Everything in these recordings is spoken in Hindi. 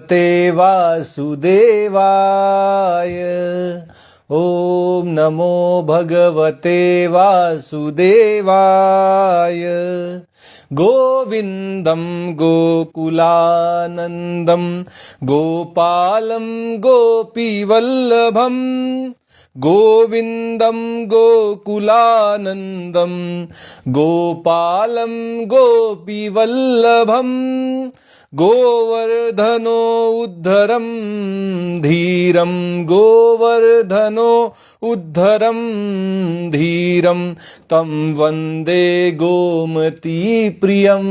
ते वासुदेवाय। ॐ नमो भगवते वासुदेवाय। गोविन्दं गोकुलानन्दं गोपालं गोपीवल्लभं गोविन्दं गोकुलानन्दं गोपालं गोपीवल्लभं गोवर्धनो उद्धरं धीरं गोवर्धनो उद्धरं धीरं तं वन्दे गोमती प्रियं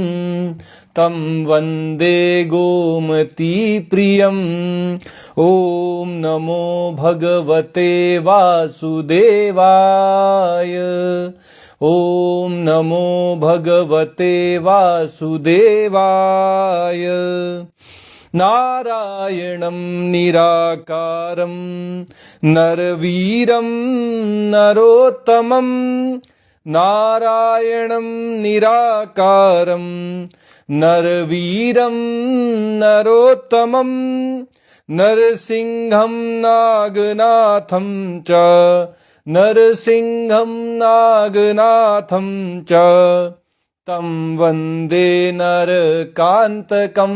तं वन्दे गोमती प्रियम्। ॐ नमो भगवते वासुदेवाय। ॐ नमो भगवते वासुदेवाय। नारायणं निराकारं नरवीरं नरोत्तमं नारायणं निराकारं नरवीरं नरोत्तमं नरसिंहं नागनाथं च नरसिंहं नागनाथं च तं वन्दे नरकान्तकं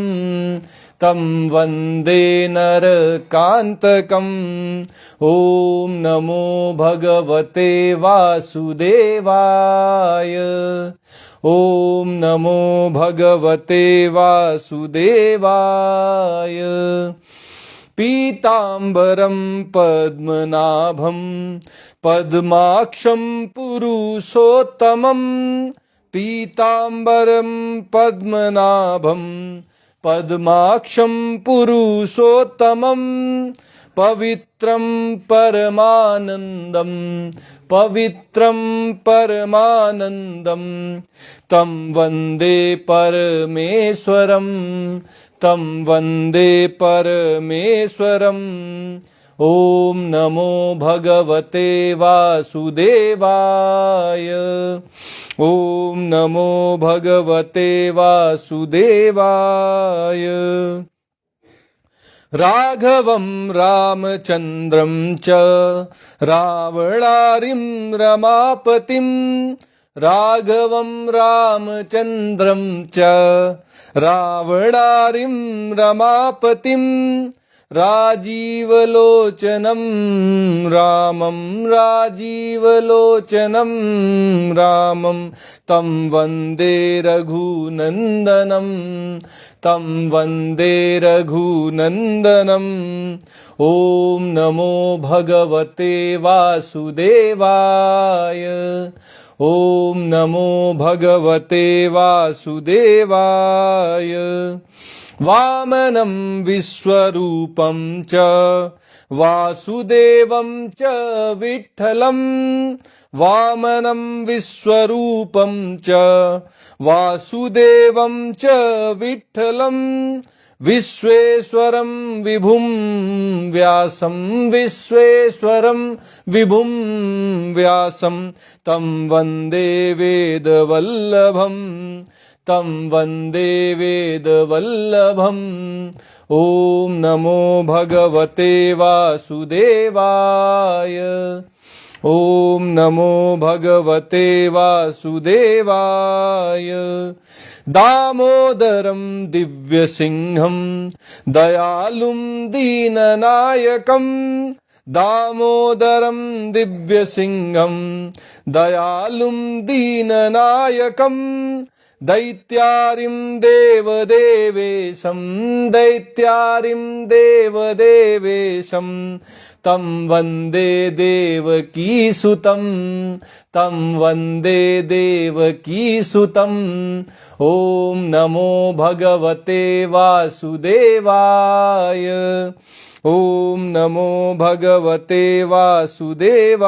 तं वन्दे नरकान्तकम्। ॐ नमो भगवते वासुदेवाय। ॐ नमो भगवते वासुदेवाय। पीताम्बरं पद्मनाभं पद्माक्षं पुरुषोत्तमं पीताम्बरं पद्मनाभं पद्माक्षं पुरुषोत्तमं पवित्रं परमानन्दं पवित्रं परमानन्दं तं वन्दे परमेश्वरं तं वन्दे परमेश्वरम्। ॐ नमो भगवते वासुदेवाय। ॐ नमो भगवते वासुदेवाय। राघवं रामचन्द्रं च रावणारिं रमापतिं राघवं रामचन्द्रं च रावणारिं रमापतिं राजीवलोचनं रामं राजीवलोचनं रामं तं वन्दे रघुनन्दनं तं वन्दे रघुनन्दनम्। ॐ नमो भगवते वासुदेवाय। ॐ नमो भगवते वासुदेवाय। वामनं विश्वरूपं च वासुदेवं च विठ्ठलं वामनं विश्वरूपं च वासुदेवं च विठ्ठलं विश्वेश्वरं विभुं व्यासं विश्वेश्वरं विभुं व्यासं तं वन्दे वेदवल्लभं तं वन्दे वेदवल्लभम्। ॐ नमो भगवते वासुदेवाय। ॐ नमो भगवते वासुदेवाय। दामोदरं दिव्यसिंहं दयालुं दीननायकं दामोदरं दिव्यसिंहं दयालुं दीननायकं दैत्यारिं देवदेवेशं दैत्यारिं देवदेवेशं तं वन्दे देवकीसुतं तं वन्दे देवकीसुतम्। ॐ नमो भगवते वासुदेवाय। ॐ नमो भगवते वासुदेवाय।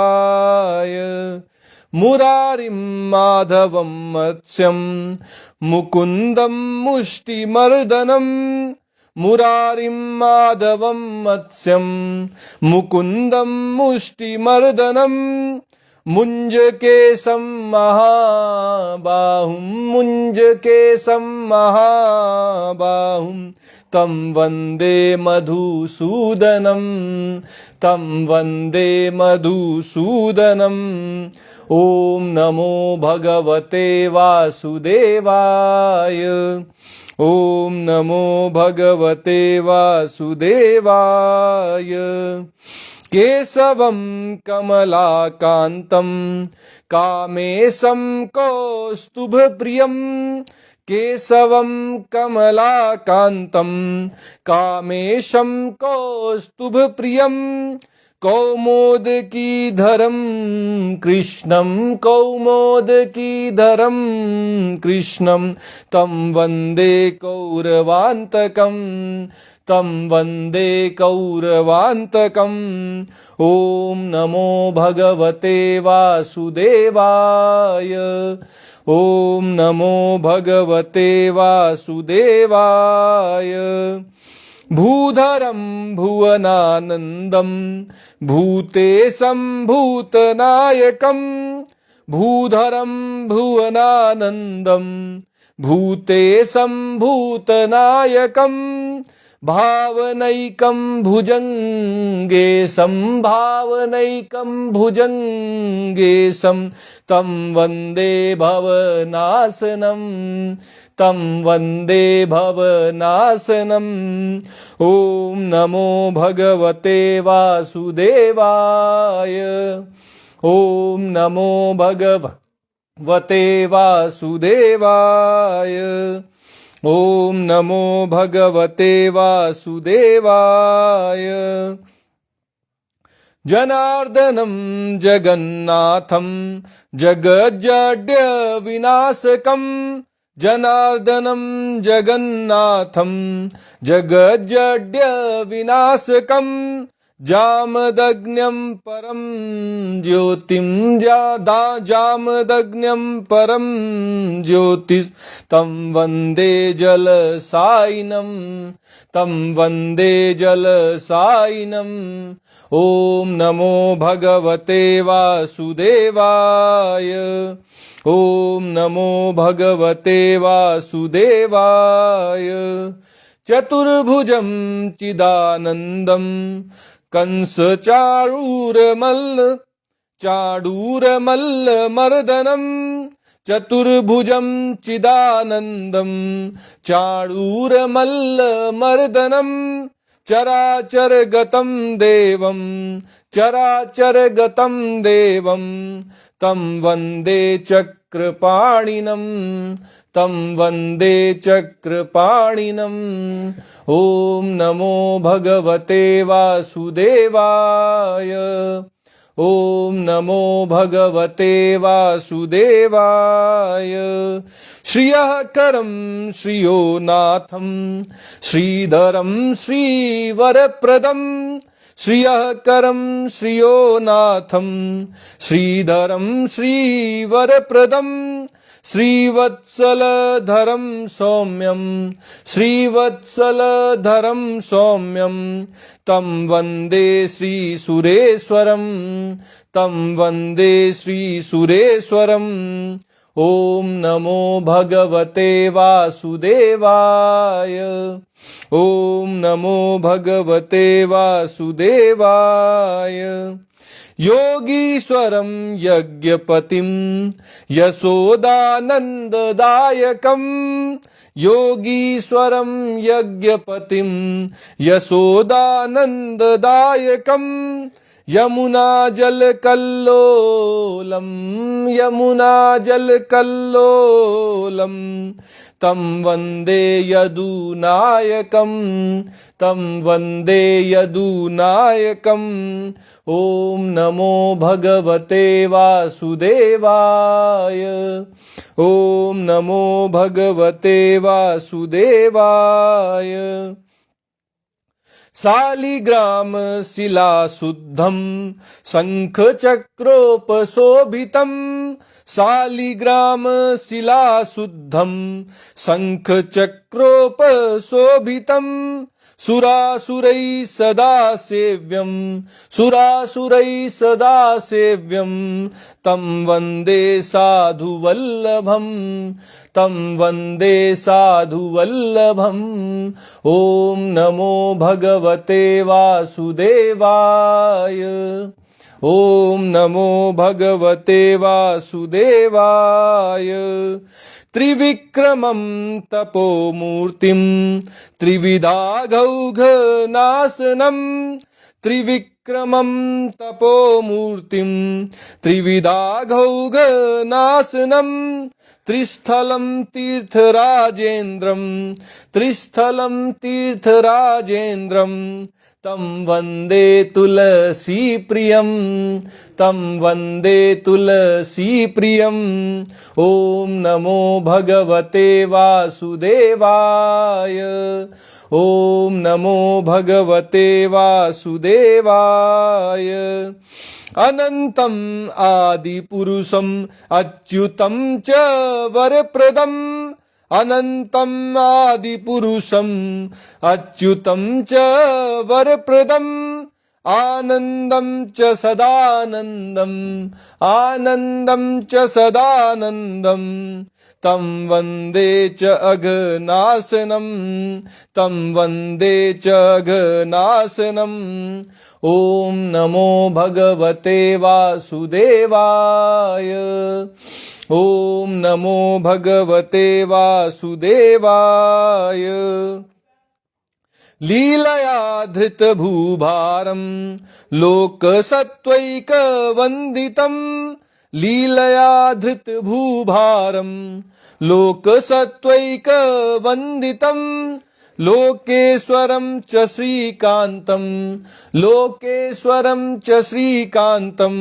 मुरारिं माधवं मत्स्यं मुकुन्दं मुष्टिमर्दनं मुरारिं माधवं मत्स्यं मुकुन्दं मुष्टिमर्दनं मुञ्जकेशं महाबाहुं मुञ्जकेशं महाबाहुं तं वन्दे मधुसूदनं तं वन्दे मधुसूदनम् ॐ नमो भगवते वासुदेवाय ॐ नमो भगवते वासुदेवाय केशवं कमलाकान्तं कामेशं कौस्तुभप्रियं केशवं कमलाकान्तं कामेशं कौस्तुभप्रियं कौमोदकीधरं कृष्णं कौमोदकीधरं कृष्णं तं वन्दे कौरवान्तकं तं वन्दे कौरवान्तकम् ॐ नमो भगवते वासुदेवाय ॐ नमो भगवते वासुदेवाय भूधरं भुवनानन्दं भूतेशं भूतनायकं भूधरं भुवनानन्दं भूतेशं भूतनायकं भावनैकं भुजङ्गेशं भावनैकं भुजङ्गेशं तं वन्दे भवनाशनं तं वन्दे भवनाशनम् ॐ नमो भगवते वासुदेवाय ॐ नमो भगवते वासुदेवाय ॐ नमो भगवते वासुदेवाय जनार्दनं जगन्नाथं जगज्जड्य विनाशकं जनार्दनं जगन्नाथं जगज्जड्य विनाशकं जामदग्न्यं परं ज्योतिं जामदग्न्यं परं ज्योतिस् तं वन्दे जलसायिनं तं वन्दे जलसायिनम् ॐ नमो भगवते वासुदेवाय ॐ नमो भगवते वासुदेवाय चतुर्भुजं चिदानन्दं चाडूरमल्लमर्दनं चतुर्भुजं चिदानन्दं चाडूरमल्लमर्दनं चराचरगतं देवं तं वन्दे चक्रपाणिनं तं वन्दे चक्रपाणिनम् ॐ नमो भगवते वासुदेवाय ॐ नमो भगवते वासुदेवाय श्रियः करं श्रियो नाथं श्रीधरं श्रीवरप्रदं श्रियः करं श्रियो नाथं श्रीधरं श्रीवरप्रदं श्रीवत्सलधरं सौम्यं तं वन्दे श्रीसुरेश्वरं तं वन्दे श्रीसुरेश्वरम् ॐ नमो भगवते वासुदेवाय ॐ नमो भगवते वासुदेवाय योगीश्वरं यज्ञपतिं यशोदानन्ददायकं योगीश्वरं यज्ञपतिं यशोदानन्ददायकं यमुनाजलकल्लोलं तं वन्दे यदुनायकं ॐ नमो भगवते वासुदेवाय ॐ नमो भगवते वासुदेवाय शालिग्राम शिलाशुद्धं शङ्खचक्रोपशोभितं शालिग्राम शिलाशुद्धं शङ्खचक्रोपशोभितं सुरासुरैः सदा सेव्यं सुरासुरैः सदा सेव्यं तं वन्दे साधुवल्लभम् तं वन्दे साधुवल्लभम्। ॐ नमो भगवते वासुदेवाय ॐ नमो भगवते वासुदेवाय। त्रिविक्रमं तपोमूर्तिं त्रिविधाघौघनाशनं त्रिविक्रमं तपोमूर्तिं त्रिविधाघौघनाशनं त्रिस्थलं तीर्थराजेन्द्रं त्रिस्थलं तीर्थराजेन्द्रं तं वन्दे तुलसीप्रियं तं वन्दे तुलसीप्रियम्। ॐ नमो भगवते वासुदेवाय ॐ नमो भगवते वासुदेवाय। अनन्तम् आदिपुरुषम् अच्युतं च वरप्रदम् अनन्तम् आदिपुरुषम् अच्युतं च वरप्रदम् आनन्दं च सदानन्दम् आनन्दं च सदानन्दम् तं वन्दे च अघनाशनं तं वन्दे च अघनाशनम्। ॐ नमो भगवते वासुदेवाय ॐ नमो भगवते वासुदेवाय। लीलया धृतभूभारं लोकसत्त्वैकवन्दितं लीलया धृतभूभारं लोकसत्त्वैकवन्दितं लोकेश्वरं च श्रीकान्तं लोकेश्वरं च श्रीकान्तं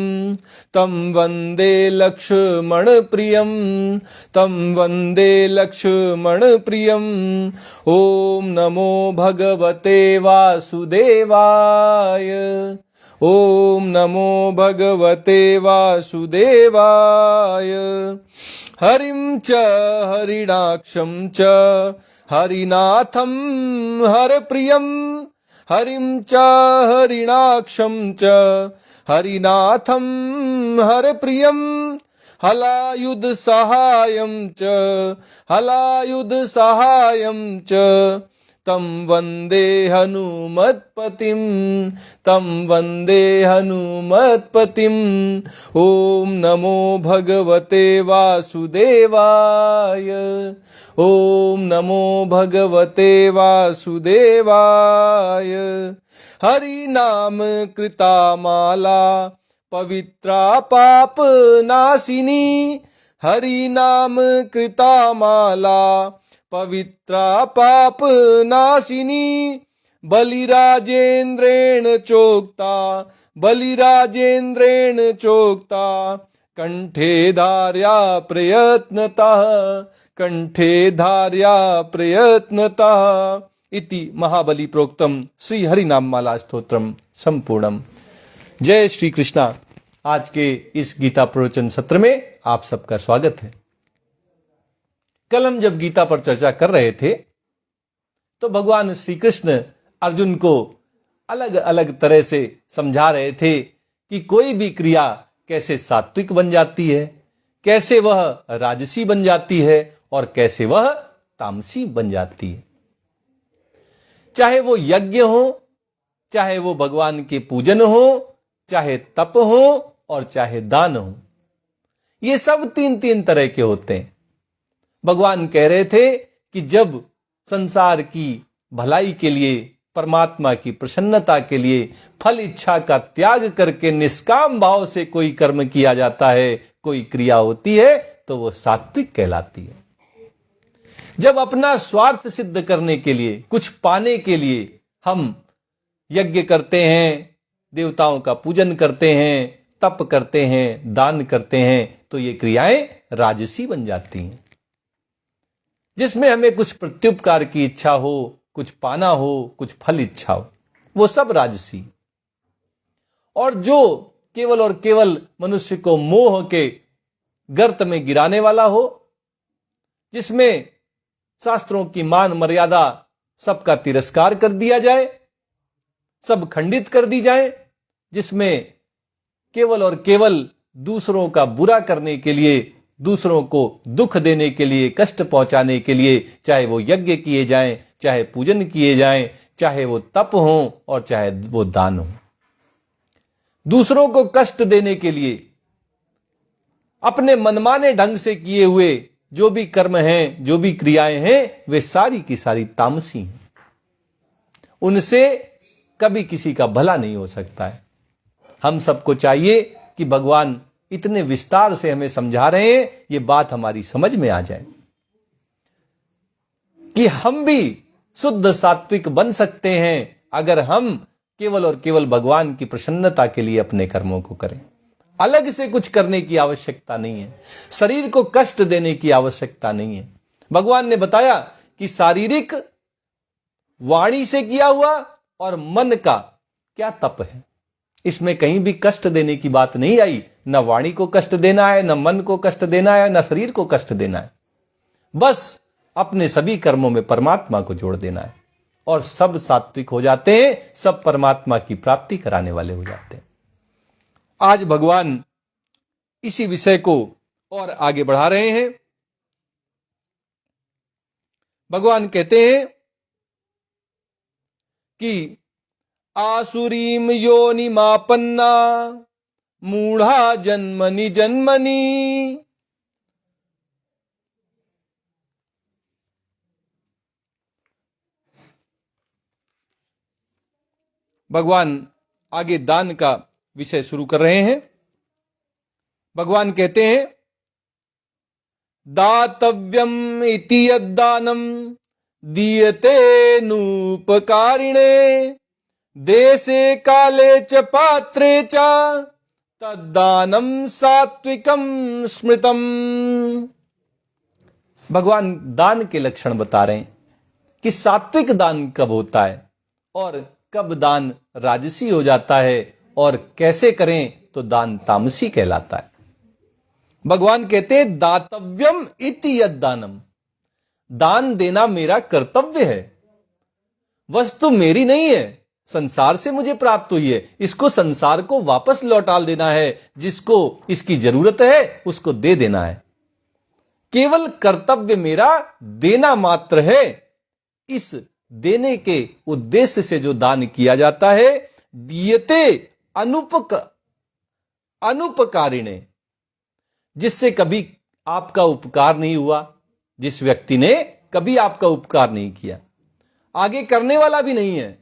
तं वन्दे लक्ष्मणप्रियं तं वन्दे लक्ष्मणप्रियम्। ॐ नमो भगवते वासुदेवाय ॐ नमो भगवते वासुदेवाय। हरिं च हरिणाक्षं च हरिनाथं हरप्रियं हरिं च हरिणाक्षं च हरिनाथं हरप्रियं। हलायुध सहायं च हलायुध सहायं च तं वन्दे हनुमत्पतिं तं वन्दे हनुमत्पतिम्। ॐ नमो भगवते वासुदेवाय ॐ नमो भगवते वासुदेवाय। हरि नाम कृता माला पवित्रा पापनाशिनी हरि नाम कृता माला पवित्रा पापनाशिनी। बलिराजेन्द्रेण चोक्ता बलिराजेन्द्रेण चोक्ता कंठे धार्या प्रयत्नतः कंठे धार्या प्रयत्नतः। इति महाबली प्रोक्तम श्री हरिनाम माला स्तोत्रम संपूर्णम। जय श्री कृष्णा। आज के इस गीता प्रवचन सत्र में आप सबका स्वागत है। कल हम जब गीता पर चर्चा कर रहे थे तो भगवान श्री कृष्ण अर्जुन को अलग अलग तरह से समझा रहे थे कि कोई भी क्रिया कैसे सात्विक बन जाती है, कैसे वह राजसी बन जाती है और कैसे वह तामसी बन जाती है। चाहे वो यज्ञ हो, चाहे वो भगवान के पूजन हो, चाहे तप हो और चाहे दान हो, ये सब तीन तीन तरह के होते हैं। भगवान कह रहे थे कि जब संसार की भलाई के लिए, परमात्मा की प्रसन्नता के लिए फल इच्छा का त्याग करके निष्काम भाव से कोई कर्म किया जाता है, कोई क्रिया होती है, तो वो सात्विक कहलाती है। जब अपना स्वार्थ सिद्ध करने के लिए, कुछ पाने के लिए हम यज्ञ करते हैं, देवताओं का पूजन करते हैं, तप करते हैं, दान करते हैं, तो ये क्रियाएं राजसी बन जाती हैं। जिसमें हमें कुछ प्रत्युपकार की इच्छा हो, कुछ पाना हो, कुछ फल इच्छा हो, वो सब राजसी। और जो केवल और केवल मनुष्य को मोह के गर्त में गिराने वाला हो, जिसमें शास्त्रों की मान मर्यादा सबका तिरस्कार कर दिया जाए, सब खंडित कर दी जाए, जिसमें केवल और केवल दूसरों का बुरा करने के लिए, दूसरों को दुख देने के लिए, कष्ट पहुंचाने के लिए, चाहे वो यज्ञ किए जाएं, चाहे पूजन किए जाएं, चाहे वो तप हो और चाहे वो दान हो, दूसरों को कष्ट देने के लिए अपने मनमाने ढंग से किए हुए जो भी कर्म हैं, जो भी क्रियाएं हैं, वे सारी की सारी तामसी हैं। उनसे कभी किसी का भला नहीं हो सकता है। हम सबको चाहिए कि भगवान इतने विस्तार से हमें समझा रहे हैं, ये बात हमारी समझ में आ जाए कि हम भी शुद्ध सात्विक बन सकते हैं अगर हम केवल और केवल भगवान की प्रसन्नता के लिए अपने कर्मों को करें। अलग से कुछ करने की आवश्यकता नहीं है, शरीर को कष्ट देने की आवश्यकता नहीं है। भगवान ने बताया कि शारीरिक वाणी से किया हुआ और मन का क्या तप है, इसमें कहीं भी कष्ट देने की बात नहीं आई। न वाणी को कष्ट देना है, न मन को कष्ट देना है, न शरीर को कष्ट देना है। बस अपने सभी कर्मों में परमात्मा को जोड़ देना है और सब सात्विक हो जाते हैं, सब परमात्मा की प्राप्ति कराने वाले हो जाते हैं। आज भगवान इसी विषय को और आगे बढ़ा रहे हैं। भगवान कहते हैं कि आसुरीम योनिमापन्ना मूढ़ा जन्मनि जन्मनि। भगवान आगे दान का विषय शुरू कर रहे हैं। भगवान कहते हैं दातव्यम इति यद्दानम दीयते नूपकारिणे देशे काले च पात्रे च तद्दानम सात्विकम स्मृतम। भगवान दान के लक्षण बता रहे हैं कि सात्विक दान कब होता है और कब दान राजसी हो जाता है और कैसे करें तो दान तामसी कहलाता है। भगवान कहते हैं दातव्यम इति यद्दानम, दान देना मेरा कर्तव्य है, वस्तु मेरी नहीं है, संसार से मुझे प्राप्त हुई है, इसको संसार को वापस लौटा देना है, जिसको इसकी जरूरत है उसको दे देना है। केवल कर्तव्य मेरा देना मात्र है। इस देने के उद्देश्य से जो दान किया जाता है, दीयते अनुपकारिणे, जिससे कभी आपका उपकार नहीं हुआ, जिस व्यक्ति ने कभी आपका उपकार नहीं किया, आगे करने वाला भी नहीं है,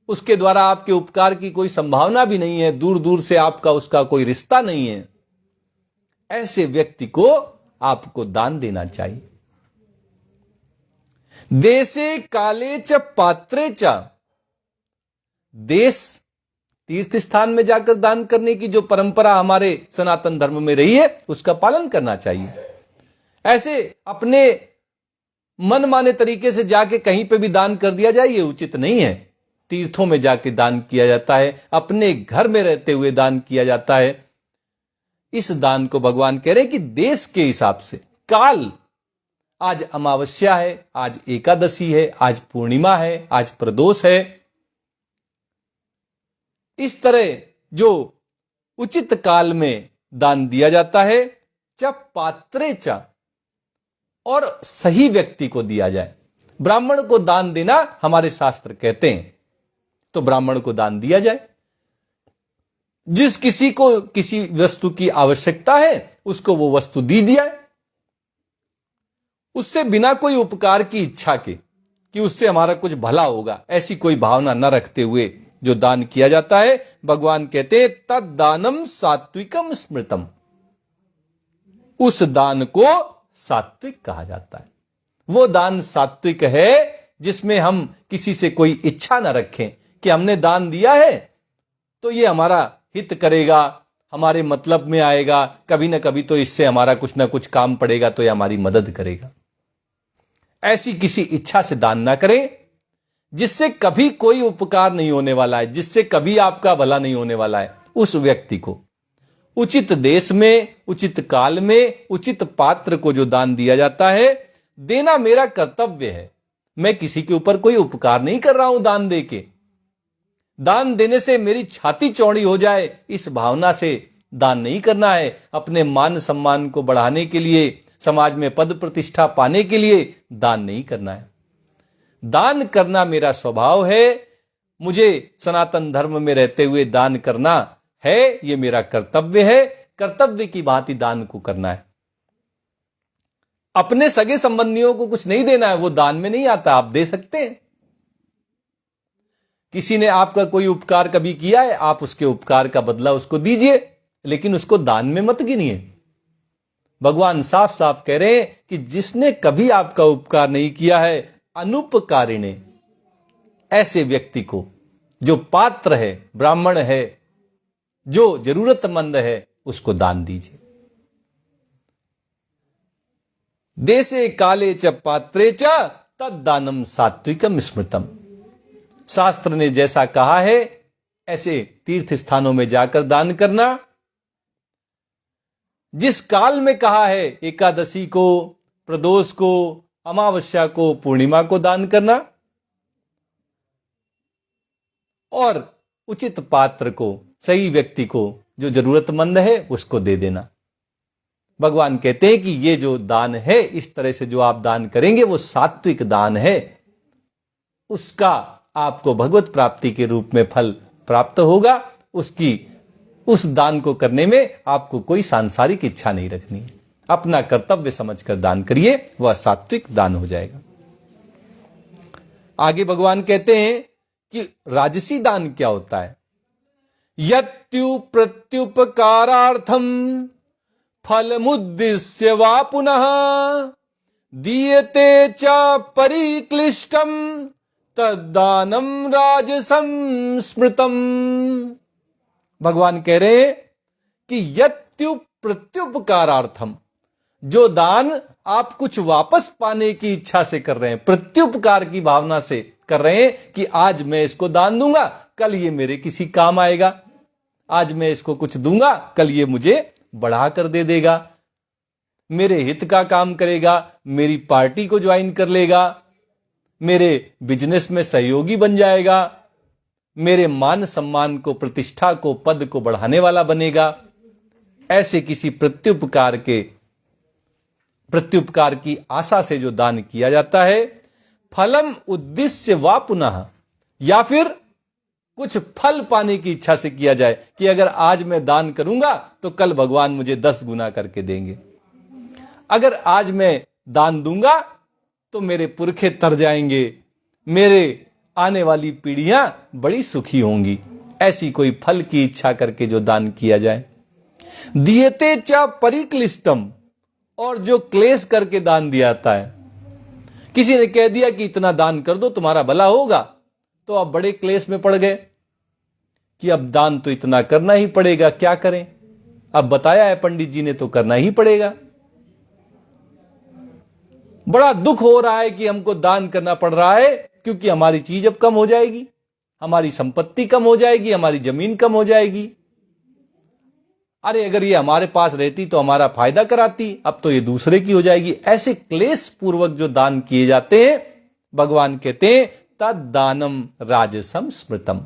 उसके द्वारा आपके उपकार की कोई संभावना भी नहीं है, दूर दूर से आपका उसका कोई रिश्ता नहीं है, ऐसे व्यक्ति को आपको दान देना चाहिए। देशे काले च पात्रे च, देश तीर्थ स्थान में जाकर दान करने की जो परंपरा हमारे सनातन धर्म में रही है उसका पालन करना चाहिए। ऐसे अपने मन माने तरीके से जाके कहीं पे भी दान कर दिया जाए, ये उचित नहीं है। तीर्थों में जाके दान किया जाता है, अपने घर में रहते हुए दान किया जाता है। इस दान को भगवान कह रहे हैं कि देश के हिसाब से, काल, आज अमावस्या है, आज एकादशी है, आज पूर्णिमा है, आज प्रदोष है, इस तरह जो उचित काल में दान दिया जाता है। च पात्रे च, और सही व्यक्ति को दिया जाए। ब्राह्मण को दान देना हमारे शास्त्र कहते हैं, तो ब्राह्मण को दान दिया जाए। जिस किसी को किसी वस्तु की आवश्यकता है उसको वो वस्तु दी जाए, उससे बिना कोई उपकार की इच्छा के कि उससे हमारा कुछ भला होगा, ऐसी कोई भावना न रखते हुए जो दान किया जाता है, भगवान कहते हैं तद दानम सात्विकम स्मृतम, उस दान को सात्विक कहा जाता है। वो दान सात्विक है जिसमें हम किसी से कोई इच्छा न रखें कि हमने दान दिया है तो ये हमारा हित करेगा, हमारे मतलब में आएगा, कभी ना कभी तो इससे हमारा कुछ ना कुछ काम पड़ेगा, तो ये हमारी मदद करेगा। ऐसी किसी इच्छा से दान ना करें जिससे कभी कोई उपकार नहीं होने वाला है, जिससे कभी आपका भला नहीं होने वाला है। उस व्यक्ति को उचित देश में, उचित काल में, उचित पात्र को जो दान दिया जाता है, देना मेरा कर्तव्य है। मैं किसी के ऊपर कोई उपकार नहीं कर रहा हूं दान देके। दान देने से मेरी छाती चौड़ी हो जाए, इस भावना से दान नहीं करना है। अपने मान सम्मान को बढ़ाने के लिए, समाज में पद प्रतिष्ठा पाने के लिए दान नहीं करना है। दान करना मेरा स्वभाव है। मुझे सनातन धर्म में रहते हुए दान करना है, यह मेरा कर्तव्य है। कर्तव्य की भांति दान को करना है। अपने सगे संबंधियों को कुछ नहीं देना है, वो दान में नहीं आता। आप दे सकते हैं। किसी ने आपका कोई उपकार कभी किया है, आप उसके उपकार का बदला उसको दीजिए, लेकिन उसको दान में मत गिनिए। भगवान साफ साफ कह रहे हैं कि जिसने कभी आपका उपकार नहीं किया है, अनुपकारिणे, ऐसे व्यक्ति को, जो पात्र है, ब्राह्मण है, जो जरूरतमंद है, उसको दान दीजिए। देशे काले च पात्रे च तद्दानम सात्विकम स्मृतम। शास्त्र ने जैसा कहा है, ऐसे तीर्थ स्थानों में जाकर दान करना। जिस काल में कहा है, एकादशी को, प्रदोष को, अमावस्या को, पूर्णिमा को दान करना, और उचित पात्र को, सही व्यक्ति को, जो जरूरतमंद है, उसको दे देना। भगवान कहते हैं कि ये जो दान है, इस तरह से जो आप दान करेंगे, वो सात्विक दान है। उसका आपको भगवत प्राप्ति के रूप में फल प्राप्त होगा। उस दान को करने में आपको कोई सांसारिक इच्छा नहीं रखनी है। अपना कर्तव्य समझकर दान करिए, वह सात्विक दान हो जाएगा। आगे भगवान कहते हैं कि राजसी दान क्या होता है। यत्यु प्रत्युपकारार्थम फलमुद्दिश्य वा पुनः दीयते च परिक्लिष्टम तद्दानम राजसं स्मृतम। भगवान कह रहे हैं कि यत्यु प्रत्युपकारार्थम, जो दान आप कुछ वापस पाने की इच्छा से कर रहे हैं, प्रत्युपकार की भावना से कर रहे हैं कि आज मैं इसको दान दूंगा, कल ये मेरे किसी काम आएगा। आज मैं इसको कुछ दूंगा, कल ये मुझे बढ़ा कर दे देगा, मेरे हित का काम करेगा, मेरी पार्टी को ज्वाइन कर लेगा, मेरे बिजनेस में सहयोगी बन जाएगा, मेरे मान सम्मान को, प्रतिष्ठा को, पद को बढ़ाने वाला बनेगा। ऐसे किसी प्रत्युपकार की आशा से जो दान किया जाता है, फलम उद्देश्य वा पुनः, या फिर कुछ फल पाने की इच्छा से किया जाए कि अगर आज मैं दान करूंगा तो कल भगवान मुझे 10 गुना करके देंगे। अगर आज मैं दान दूंगा तो मेरे पुरखे तर जाएंगे, मेरे आने वाली पीढ़ियां बड़ी सुखी होंगी। ऐसी कोई फल की इच्छा करके जो दान किया जाए। दियते च परिक्लिष्टम, और जो क्लेश करके दान दिया जाता है। किसी ने कह दिया कि इतना दान कर दो तुम्हारा भला होगा, तो अब बड़े क्लेश में पड़ गए कि अब दान तो इतना करना ही पड़ेगा, क्या करें। अब बताया है पंडित जी ने तो करना ही पड़ेगा। बड़ा दुख हो रहा है कि हमको दान करना पड़ रहा है, क्योंकि हमारी चीज अब कम हो जाएगी, हमारी संपत्ति कम हो जाएगी, हमारी जमीन कम हो जाएगी। अरे अगर ये हमारे पास रहती तो हमारा फायदा कराती, अब तो ये दूसरे की हो जाएगी। ऐसे क्लेश पूर्वक जो दान किए जाते हैं, भगवान कहते हैं तद्दानम राजसम स्मृतम,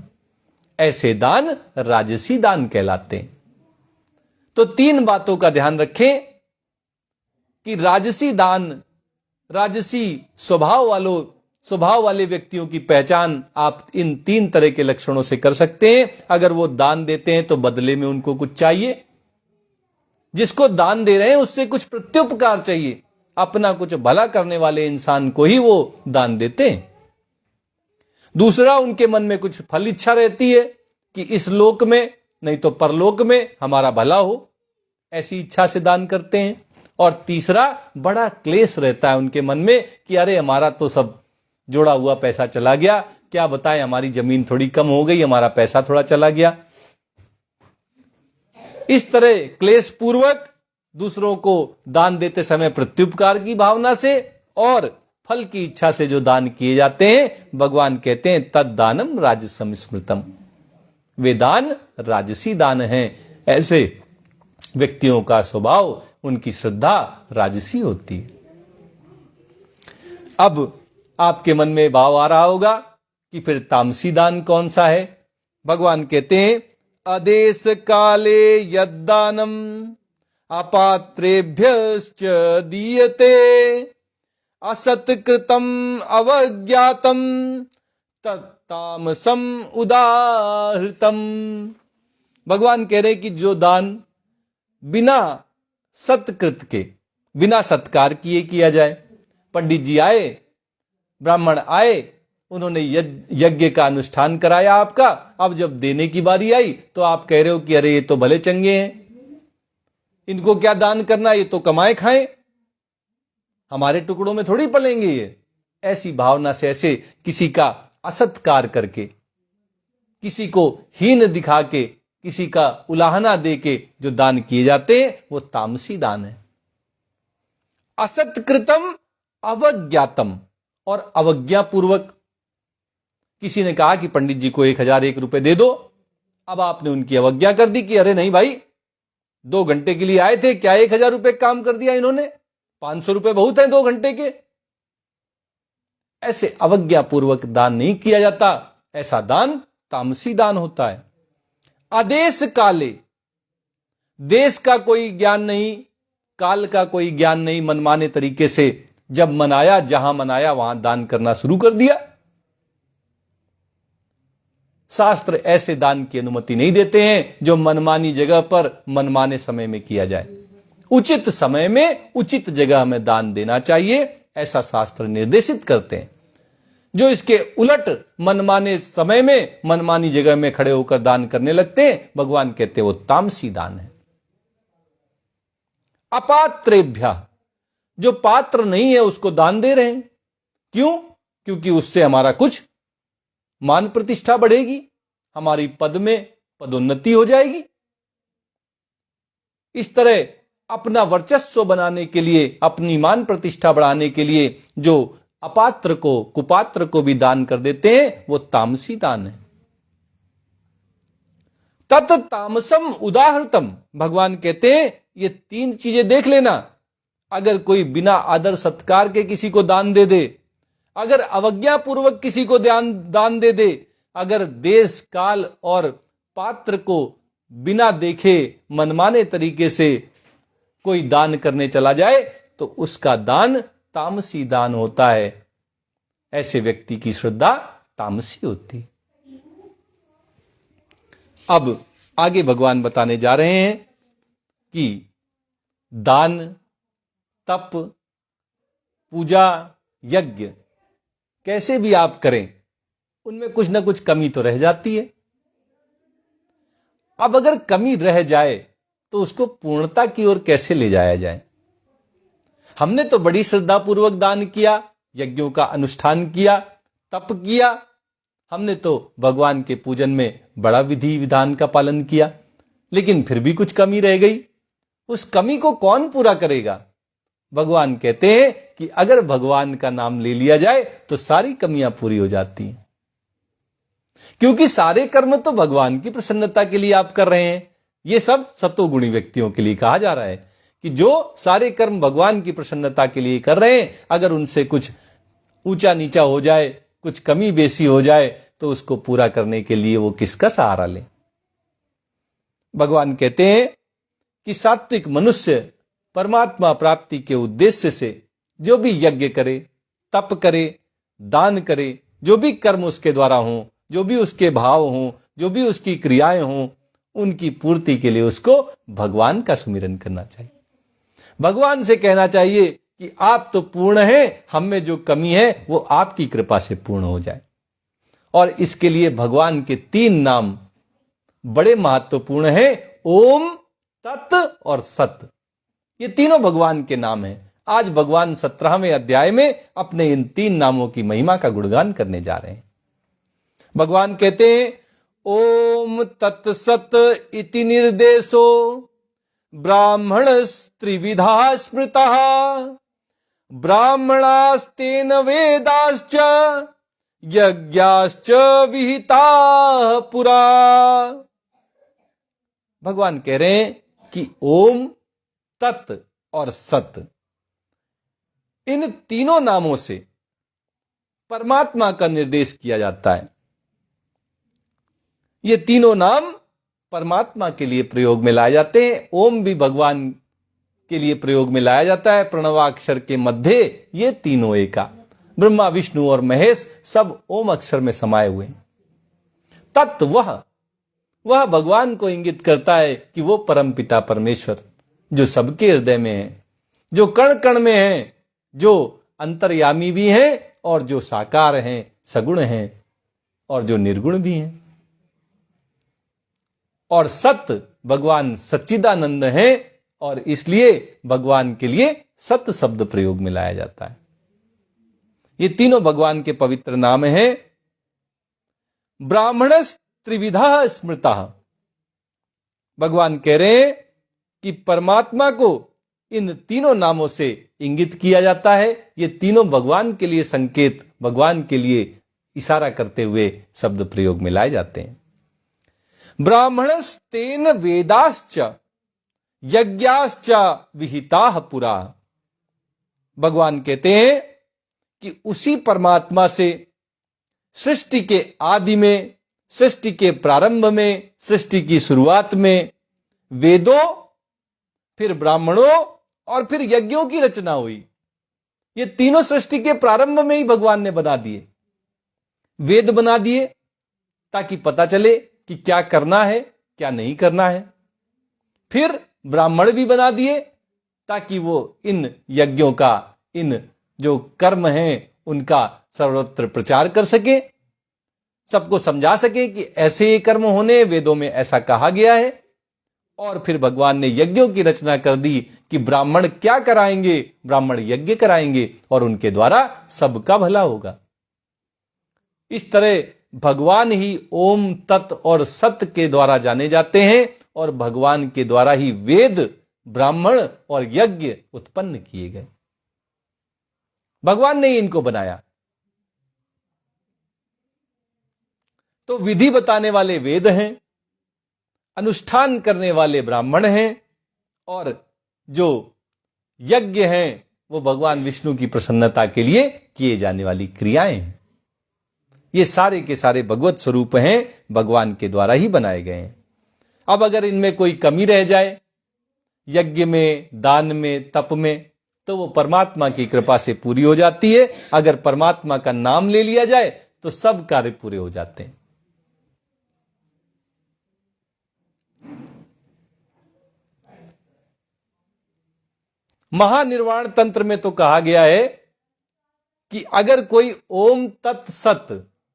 ऐसे दान राजसी दान कहलाते हैं। तो 3 बातों का ध्यान रखें कि राजसी दान, राजसी स्वभाव वाले व्यक्तियों की पहचान आप इन 3 तरह के लक्षणों से कर सकते हैं। अगर वो दान देते हैं तो बदले में उनको कुछ चाहिए, जिसको दान दे रहे हैं उससे कुछ प्रत्युपकार चाहिए, अपना कुछ भला करने वाले इंसान को ही वो दान देते हैं। दूसरा, उनके मन में कुछ फल इच्छा रहती है कि इस लोक में नहीं तो परलोक में हमारा भला हो, ऐसी इच्छा से दान करते हैं। और तीसरा, बड़ा क्लेश रहता है उनके मन में कि अरे हमारा तो सब जोड़ा हुआ पैसा चला गया, क्या बताएं, हमारी जमीन थोड़ी कम हो गई, हमारा पैसा थोड़ा चला गया। इस तरह क्लेश पूर्वक दूसरों को दान देते समय प्रत्युपकार की भावना से और फल की इच्छा से जो दान किए जाते हैं, भगवान कहते हैं तद्दानम राजसम स्मृतम, वे दान राजसी दान हैं। ऐसे व्यक्तियों का स्वभाव, उनकी श्रद्धा राजसी होती है। अब आपके मन में भाव आ रहा होगा कि फिर तामसी दान कौन सा है। भगवान कहते हैं अदेश काले यद्दानम अपात्रेभ्यश्च दीयते असत्कृतम अवज्ञातम तत्तामसम उदाहृतम। भगवान कह रहे कि जो दान बिना सत्कृत के, बिना सत्कार किए किया जाए, पंडित जी आए, ब्राह्मण आए, उन्होंने यज्ञ का अनुष्ठान कराया आपका, अब जब देने की बारी आई तो आप कह रहे हो कि अरे ये तो भले चंगे हैं, इनको क्या दान करना, ये तो कमाए खाएं, हमारे टुकड़ों में थोड़ी पलेंगे ये। ऐसी भावना से, ऐसे किसी का असत्कार करके, किसी को हीन दिखा के, किसी का उलाहना दे के जो दान किए जाते हैं वो तामसी दान है। असत्कृतम अवज्ञातम, और अवज्ञापूर्वक किसी ने कहा कि पंडित जी को 1001 रुपए दे दो, अब आपने उनकी अवज्ञा कर दी कि अरे नहीं भाई, 2 घंटे के लिए आए थे, क्या 1000 रुपए काम कर दिया इन्होंने, 500 रुपए बहुत है 2 घंटे के। ऐसे अवज्ञापूर्वक दान नहीं किया जाता, ऐसा दान तामसी दान होता है। आदेश काले, देश का कोई ज्ञान नहीं, काल का कोई ज्ञान नहीं, मनमाने तरीके से जब मनाया, जहां मनाया वहां दान करना शुरू कर दिया। शास्त्र ऐसे दान की अनुमति नहीं देते हैं जो मनमानी जगह पर मनमाने समय में किया जाए। उचित समय में उचित जगह में दान देना चाहिए, ऐसा शास्त्र निर्देशित करते हैं। जो इसके उलट मनमाने समय में मनमानी जगह में खड़े होकर दान करने लगते हैं, भगवान कहते हैं वो तामसी दान है। अपात्रेभ्य, जो पात्र नहीं है उसको दान दे रहे हैं, क्यों? क्योंकि उससे हमारा कुछ मान प्रतिष्ठा बढ़ेगी, हमारी पद में पदोन्नति हो जाएगी। इस तरह अपना वर्चस्व बनाने के लिए, अपनी मान प्रतिष्ठा बढ़ाने के लिए जो अपात्र को, कुपात्र को भी दान कर देते हैं, वो तामसी दान है। तत् तामसम उदाहृतम, भगवान कहते हैं ये 3 चीजें देख लेना। अगर कोई बिना आदर सत्कार के किसी को दान दे दे, अगर अवज्ञापूर्वक किसी को दान दे दे, अगर देश काल और पात्र को बिना देखे मनमाने तरीके से कोई दान करने चला जाए, तो उसका दान तामसी दान होता है। ऐसे व्यक्ति की श्रद्धा तामसी होती। अब आगे भगवान बताने जा रहे हैं कि दान, तप, पूजा, यज्ञ कैसे भी आप करें, उनमें कुछ ना कुछ कमी तो रह जाती है। अब अगर कमी रह जाए तो उसको पूर्णता की ओर कैसे ले जाया जाए। हमने तो बड़ी श्रद्धापूर्वक दान किया, यज्ञों का अनुष्ठान किया, तप किया, हमने तो भगवान के पूजन में बड़ा विधि विधान का पालन किया, लेकिन फिर भी कुछ कमी रह गई। उस कमी को कौन पूरा करेगा? भगवान कहते हैं कि अगर भगवान का नाम ले लिया जाए तो सारी कमियां पूरी हो जाती हैं, क्योंकि सारे कर्म तो भगवान की प्रसन्नता के लिए आप कर रहे हैं। यह सब सतोगुणी व्यक्तियों के लिए कहा जा रहा है कि जो सारे कर्म भगवान की प्रसन्नता के लिए कर रहे हैं, अगर उनसे कुछ ऊंचा नीचा हो जाए, कुछ कमी बेसी हो जाए, तो उसको पूरा करने के लिए वो किसका सहारा लें। भगवान कहते हैं कि सात्विक मनुष्य परमात्मा प्राप्ति के उद्देश्य से जो भी यज्ञ करे, तप करे, दान करे, जो भी कर्म उसके द्वारा हों, जो भी उसके भाव हों, जो भी उसकी क्रियाएं हों, उनकी पूर्ति के लिए उसको भगवान का सुमिरन करना चाहिए। भगवान से कहना चाहिए कि आप तो पूर्ण हैं, हम में जो कमी है वो आपकी कृपा से पूर्ण हो जाए। और इसके लिए भगवान के 3 नाम बड़े महत्वपूर्ण हैं, ओम, तत् और सत। ये तीनों भगवान के नाम हैं। आज भगवान 17वें अध्याय में अपने इन 3 नामों की महिमा का गुणगान करने जा रहे हैं। भगवान कहते हैं ओम तत्सत इति निर्देशो ब्राह्मण त्रिविधा स्मृतः ब्राह्मणास्तेन वेदाश्च यज्ञाश्च विहिताः पुरा। भगवान कह रहे हैं कि ओम, तत् और सत, इन तीनों नामों से परमात्मा का निर्देश किया जाता है। ये तीनों नाम परमात्मा के लिए प्रयोग में लाए जाते हैं। ओम भी भगवान के लिए प्रयोग में लाया जाता है। प्रणवाक्षर के मध्य ये तीनों एका, ब्रह्मा विष्णु और महेश सब ओम अक्षर में समाये हुए हैं। तत्व वह भगवान को इंगित करता है कि वो परमपिता परमेश्वर जो सबके हृदय में है, जो कण कण में है, जो अंतर्यामी भी हैं और जो साकार हैं, सगुण हैं और जो निर्गुण भी हैं। और सत्य भगवान सच्चिदानंद हैं और इसलिए भगवान के लिए सत्य शब्द प्रयोग में लाया जाता है। ये तीनों भगवान के पवित्र नाम हैं। ब्राह्मणस् त्रिविधा स्मृता, भगवान कह रहे हैं कि परमात्मा को इन तीनों नामों से इंगित किया जाता है। ये तीनों भगवान के लिए संकेत, भगवान के लिए इशारा करते हुए शब्द प्रयोग में लाए जाते हैं। ब्राह्मणस्तेन वेदाश्च यज्ञाश्च विहिताः पुरा, भगवान कहते हैं कि उसी परमात्मा से सृष्टि के आदि में, सृष्टि के प्रारंभ में, सृष्टि की शुरुआत में वेदों, फिर ब्राह्मणों और फिर यज्ञों की रचना हुई। ये तीनों सृष्टि के प्रारंभ में ही भगवान ने बना दिए। वेद बना दिए ताकि पता चले कि क्या करना है, क्या नहीं करना है। फिर ब्राह्मण भी बना दिए ताकि वो इन यज्ञों का, इन जो कर्म हैं उनका सर्वत्र प्रचार कर सके, सबको समझा सके कि ऐसे ये कर्म होने, वेदों में ऐसा कहा गया है। और फिर भगवान ने यज्ञों की रचना कर दी कि ब्राह्मण क्या कराएंगे, ब्राह्मण यज्ञ कराएंगे और उनके द्वारा सबका भला होगा। इस तरह भगवान ही ओम, तत् और सत्य के द्वारा जाने जाते हैं और भगवान के द्वारा ही वेद, ब्राह्मण और यज्ञ उत्पन्न किए गए। भगवान ने ही इनको बनाया। तो विधि बताने वाले वेद हैं, अनुष्ठान करने वाले ब्राह्मण हैं और जो यज्ञ हैं वो भगवान विष्णु की प्रसन्नता के लिए किए जाने वाली क्रियाएं हैं। ये सारे के सारे भगवत स्वरूप हैं, भगवान के द्वारा ही बनाए गए हैं। अब अगर इनमें कोई कमी रह जाए, यज्ञ में, दान में, तप में, तो वो परमात्मा की कृपा से पूरी हो जाती है। अगर परमात्मा का नाम ले लिया जाए तो सब कार्य पूरे हो जाते हैं। महानिर्वाण तंत्र में तो कहा गया है कि अगर कोई ओम, तत्, सत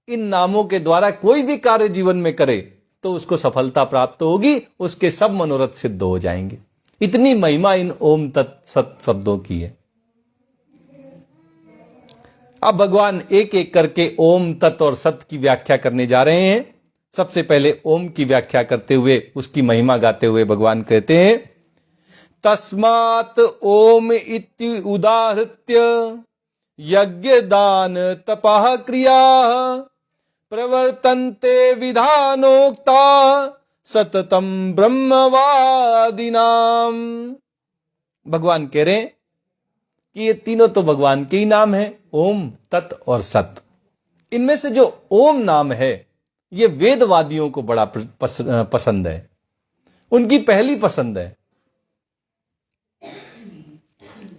इन नामों के द्वारा कोई भी कार्य जीवन में करे तो उसको सफलता प्राप्त होगी, उसके सब मनोरथ सिद्ध हो जाएंगे। इतनी महिमा इन ओम, तत्, सत शब्दों की है। अब भगवान एक एक करके ओम, तत् और सत की व्याख्या करने जा रहे हैं। सबसे पहले ओम की व्याख्या करते हुए, उसकी महिमा गाते हुए भगवान कहते हैं, तस्मात् ओम इति उदाहृत्य यज्ञ दान तपः क्रियाः प्रवर्तन्ते विधानोक्ता सततम ब्रह्मवादिनाम। भगवान कह रहे हैं कि ये तीनों तो भगवान के ही नाम हैं, ओम, तत् और सत। इनमें से जो ओम नाम है ये वेदवादियों को बड़ा पसंद है, उनकी पहली पसंद है।